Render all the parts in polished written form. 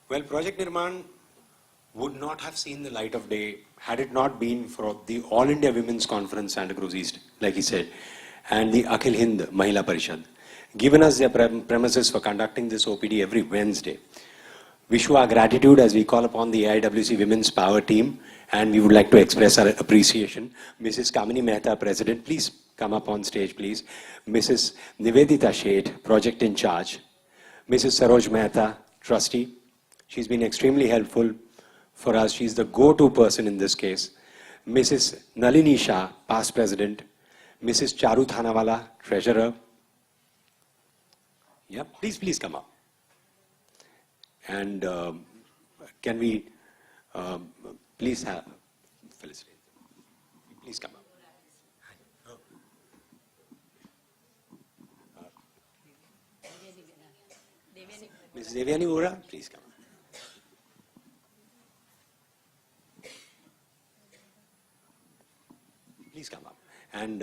Well, Project Nirman would not have seen the light of day had it not been for the All India Women's Conference Santa Cruz East, like he said, and the Akhil Hind Mahila Parishad, given us their premises for conducting this OPD every Wednesday. We show our gratitude as we call upon the AIWC Women's Power Team, and we would like to express our appreciation. Mrs. Kamini Mehta, President, please come up on stage, please. Mrs. Nivedita Sheth, Project in Charge. Mrs. Saroj Mehta, Trustee. She's been extremely helpful for us. She's the go-to person in this case. Mrs. Nalini Shah, Past President. Mrs. Charu Thanawala, Treasurer. Yeah, please come up. And can we please have Felicity? Please come up. Ms. Devyani Vora, please come up. Please come up. And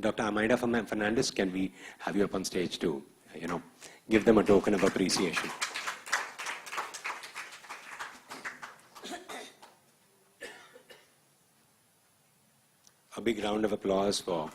Dr. Amaida Fernandez, can we have you up on stage to, give them a token of appreciation? A big round of applause for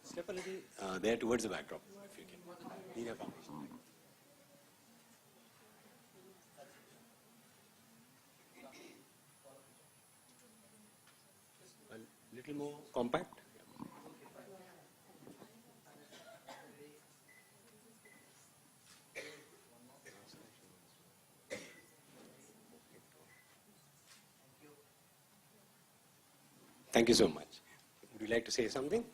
step a little there towards the backdrop, if you can. Need a foundation. A little more compact. Thank you so much. Would you like to say something?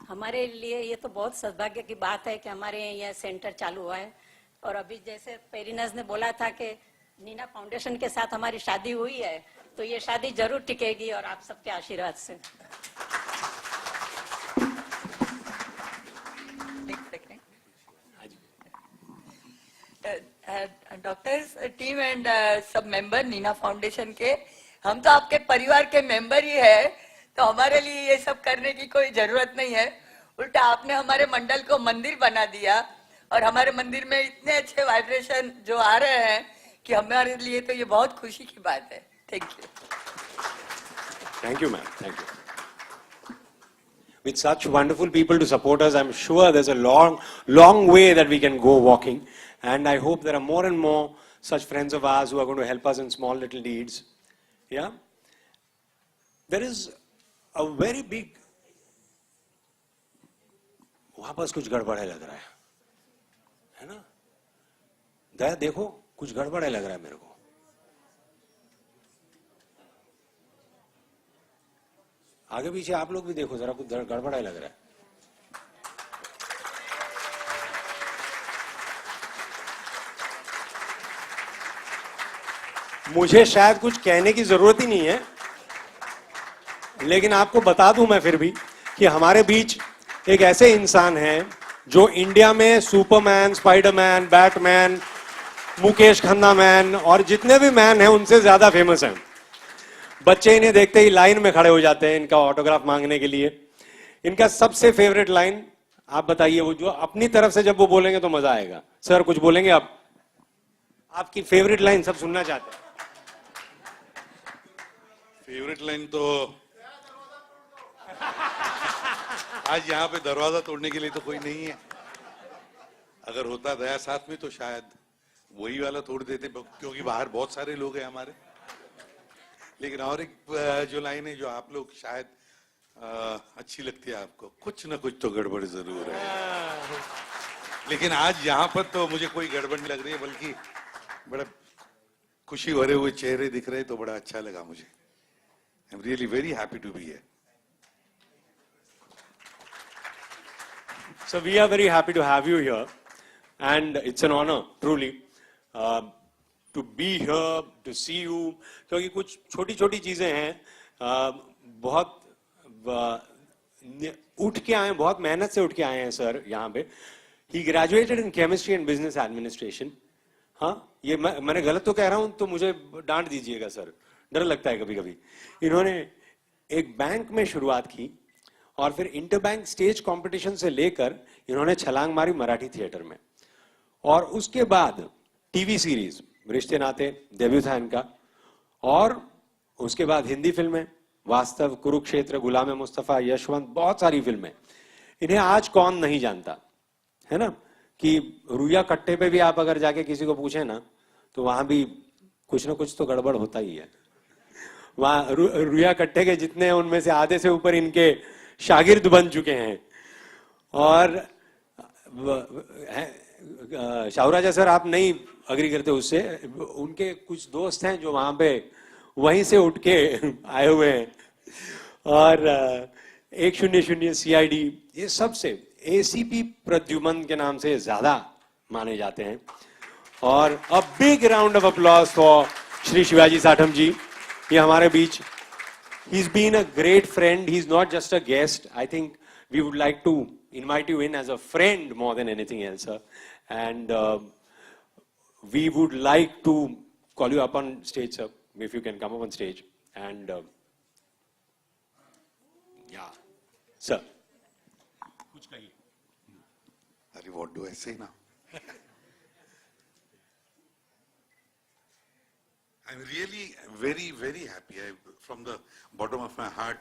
हमारे लिए ये तो बहुत सौभाग्य की बात है कि हमारे यहाँ सेंटर चालू हुआ है और अभी जैसे पेरिनज ने बोला था कि नीना फाउंडेशन के साथ हमारी शादी हुई है तो ये शादी जरूर टिकेगी और आप सबके आशीर्वाद से डॉक्टर्स टीम एंड सब मेंबर नीना फाउंडेशन के हम तो आपके परिवार के मेंबर ही है तो हमारे लिए ये सब करने की कोई जरूरत नहीं है उल्टा आपने हमारे मंडल को मंदिर बना दिया और हमारे मंदिर में इतने अच्छे वाइब्रेशन जो आ रहे हैं कि हमारे लिए तो ये बहुत खुशी की बात है thank you ma'am thank you With such wonderful people to support us, I'm sure there's a long way that we can go walking. And I hope there are more and more such friends of ours who are going to help us in small little deeds. Yeah? There is a very big... वहां पास कुछ गड़बड़ है लग रहा है ना? दया देखो कुछ गड़बड़ है लग रहा है मेरे को. आगे पीछे आप लोग भी देखो जरा कुछ गड़बड़ है लग रहा है. मुझे शायद कुछ कहने की जरूरत ही नहीं है, लेकिन आपको बता दूं मैं फिर भी कि हमारे बीच एक ऐसे इंसान हैं जो इंडिया में Superman, Spiderman, Batman, Mukesh Khanna man और जितने भी मैन हैं उनसे ज्यादा फेमस हैं. बच्चे इन्हें देखते ही लाइन में खड़े हो जाते हैं इनका ऑटोग्राफ मांगने के लिए. इनका सबसे फेवरेट लाइन आप बताइए, वो जो अपनी तरफ से जब वो बोलेंगे तो मजा आएगा. सर कुछ बोलेंगे आप? आपकी फेवरेट लाइन सब सुनना चाहते हैं. फेवरेट लाइन तो आज यहाँ पे दरवाजा तोड़ने के लिए तो कोई नहीं है. अगर होता दया साथ में तो शायद वही वाला तोड़ देते, क्योंकि बाहर बहुत सारे लोग हैं हमारे. लेकिन और एक जो लाइन है जो आप लोग शायद अच्छी लगती है आपको, कुछ ना कुछ तो गड़बड़ जरूर है. लेकिन आज यहाँ पर तो मुझे कोई गड़बड़ नहीं लग रही है, बल्कि बड़ा खुशी भरे हुए चेहरे दिख रहे, तो बड़ा अच्छा लगा मुझे. I'm really very happy to be here. So we are very happy to have you here, and it's an honor, truly, to be here, to see you. क्योंकि कुछ छोटी-छोटी चीजें हैं, बहुत उठ के आए, बहुत मेहनत से उठ के आए हैं सर यहाँ पे. He graduated in chemistry and business administration. हाँ, ये मैंने गलत तो कह रहा हूँ तो मुझे डांट दीजिएगा सर, डर लगता है कभी-कभी. इन्होंने एक बैंक में शुरुआत की और फिर इंटर बैंक स्टेज कंपटीशन से लेकर इन्होंने छलांग मारी मराठी थिएटर में, और उसके बाद टीवी सीरीज रिश्ते नाते डेब्यू था इनका, और उसके बाद हिंदी फिल्में, वास्तव, कुरुक्षेत्र, गुलाम मुस्तफा, यशवंत, बहुत सारी फिल्में. इन्हें आज कौन नहीं जानता है ना, कि रुइया कट्टे पे भी आप अगर जाके किसी को पूछे ना तो वहां भी कुछ ना कुछ तो गड़बड़ होता ही है. वहां रुइया कट्टे के जितने हैं उनमें से आधे से ऊपर इनके शागिर्द बन चुके हैं. और शाहराजा सर आप नहीं अग्री करते उससे, उनके कुछ दोस्त हैं जो वहां पे वहीं से उठ के आए हुए हैं. और 100 CID, ये सबसे ACP प्रद्युमन के नाम से ज्यादा माने जाते हैं. और a big round of applause for Shri Shivaji Satham ji. ये हमारे बीच, he's been a great friend. He's not just a guest. I think we would like to invite you in as a friend more than anything else, sir. And we would like to call you up on stage, sir, if you can come up on stage. And yeah, sir. What do I say now? I'm really very, very happy. From the bottom of my heart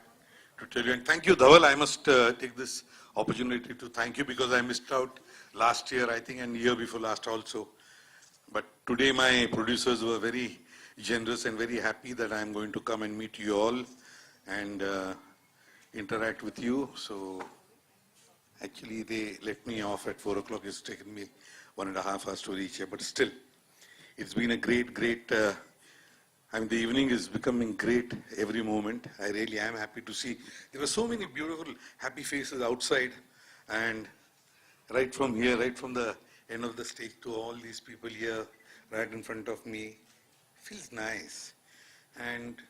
to tell you, and thank you, Dhaval. I must take this opportunity to thank you because I missed out last year, I think, and year before last also. But today my producers were very generous and very happy that I'm going to come and meet you all and interact with you. So actually they let me off at 4 o'clock. It's taken me 1.5 hours to reach here, but still, it's been a great, I mean, the evening is becoming great every moment. I really am happy to see. There were so many beautiful, happy faces outside, and right from here, right from the end of the stage to all these people here, right in front of me, feels nice. And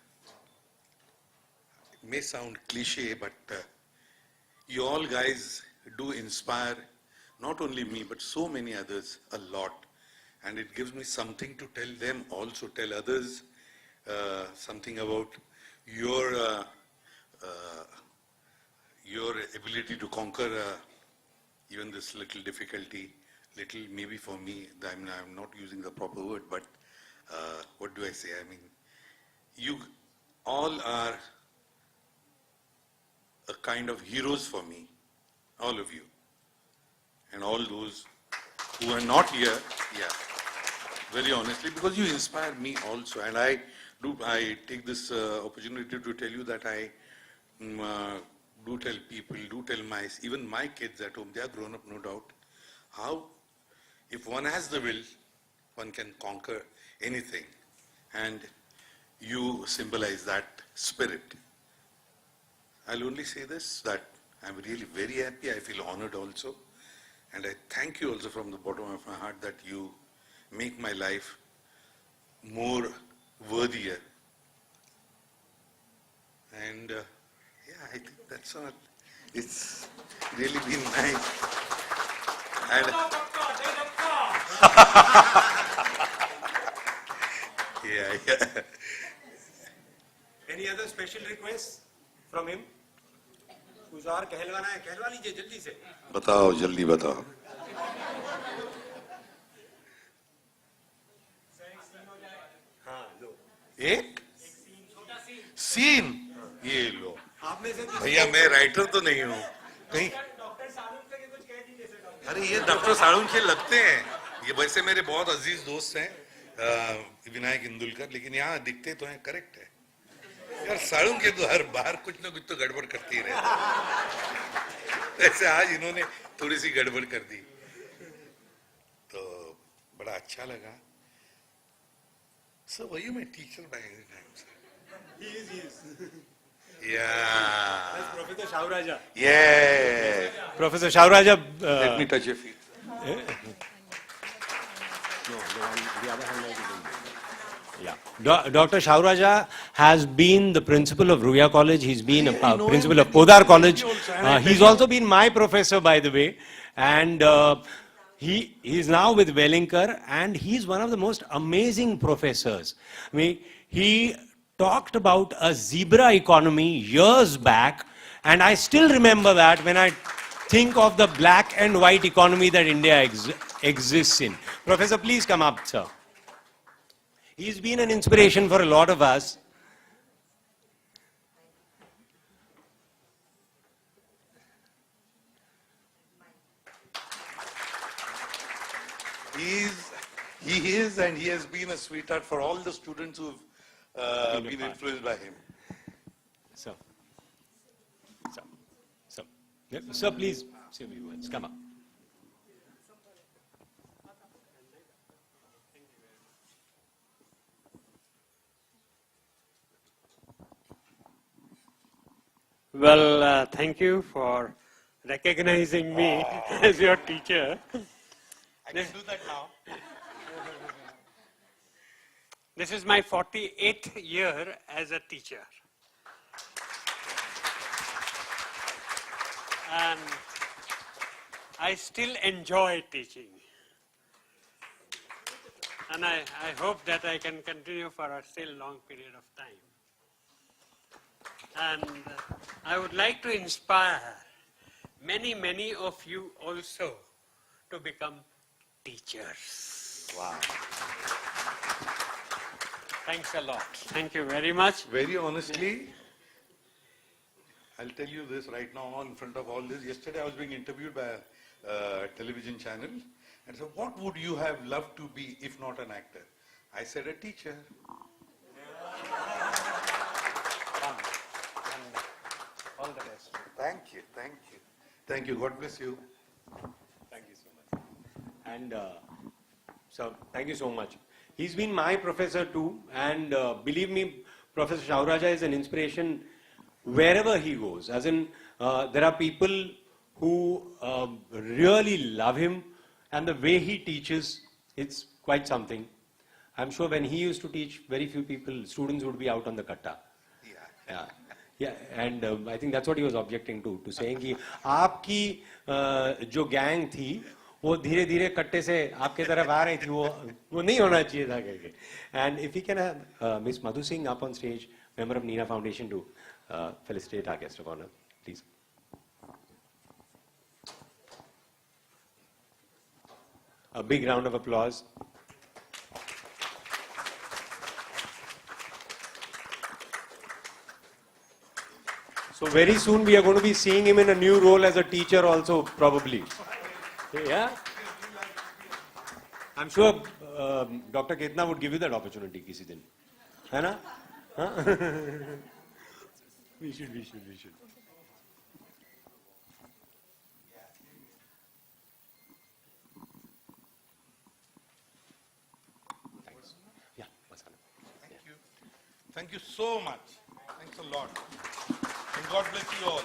it may sound cliche, but you all guys do inspire not only me, but so many others a lot. And it gives me something to tell them, also tell others something about your ability to conquer even this little difficulty, little maybe for me, I'm not using the proper word, but what do I say? I mean, you all are a kind of heroes for me, all of you, and all those who are not here, yeah, very honestly, because you inspire me also, and I take this opportunity to tell you that I do tell people, even my kids at home, they are grown up, no doubt, how if one has the will, one can conquer anything, and you symbolize that spirit. I'll only say this, that I'm really very happy, I feel honored also, and I thank you also from the bottom of my heart that you make my life more worthier. And yeah, I think that's all. It's really been nice. And yeah. Any other special requests from him? कुछ और कहलवाना है, कहलवा लीजिए जल्दी से. बताओ, जल्दी बताओ. एक सीन ये लो. भैया मैं राइटर तो नहीं हूँ कहीं. अरे ये डॉक्टर साळुंखे के लगते हैं. ये वैसे मेरे बहुत अजीज दोस्त हैं विनायक इंदुलकर, लेकिन यहाँ दिखते तो हैं. करेक्ट है यार, साळुंखे तो हर बार कुछ ना कुछ तो गड़बड़ करती ही रहती. ऐसे आज इन्होंने थोड़ी सी गड़बड़ कर दी तो बड़ा अच्छा लगा. So were you my teacher by any time, sir? He is. Yeah. Professor Shauraja. Yeah. Professor Shauraja. Let me touch your feet. Yeah. Dr. Shauraja has been the principal of Ruya College. He's been a I know principal him of very Podar well College. also, and I He's tell you- also been my professor, by the way. And he's now with Wellinger, and he's one of the most amazing professors. I mean, he talked about a zebra economy years back, and I still remember that when I think of the black and white economy that India exists in. Professor, please come up, sir. He's been an inspiration for a lot of us. He is and he has been a sweetheart for all the students who've been influenced by him. Sir. Sir. Sir. Yeah, sir, please say a few words. Come up. Well, thank you for recognizing me as your teacher. I can do that now. This is my 48th year as a teacher. And I still enjoy teaching. And I hope that I can continue for a still long period of time. And I would like to inspire many, many of you also to become teachers. Wow. Thanks a lot. Thank you very much. Very honestly, I'll tell you this right now in front of all this. Yesterday I was being interviewed by a television channel and said, what would you have loved to be if not an actor? I said a teacher. All the best. Thank you, thank you. Thank you, God bless you. Thank you so much. And sir, thank you so much. He's been my professor too, and believe me, Professor Shauraja is an inspiration wherever he goes. As in, there are people who really love him, and the way he teaches, it's quite something. I'm sure when he used to teach, very few people, students would be out on the katta. Yeah. Yeah, and I think that's what he was objecting to saying कि आपकी जो gang थी वो धीरे धीरे कट्टे से आपके तरफ आ रही थी वो नहीं होना चाहिए था करके. And if we can have Miss Madhu Singh up on stage, member of Nina Foundation, to felicitate our guest of honor, please. A big round of applause. So very soon we are going to be seeing him in a new role as a teacher also, probably. Yeah? I'm sure Dr. Ketna would give you that opportunity kisi din. है ना? Huh? We should. Thanks. Yeah, Masana. Thank you. Thank you so much. Thanks a lot. And God bless you all.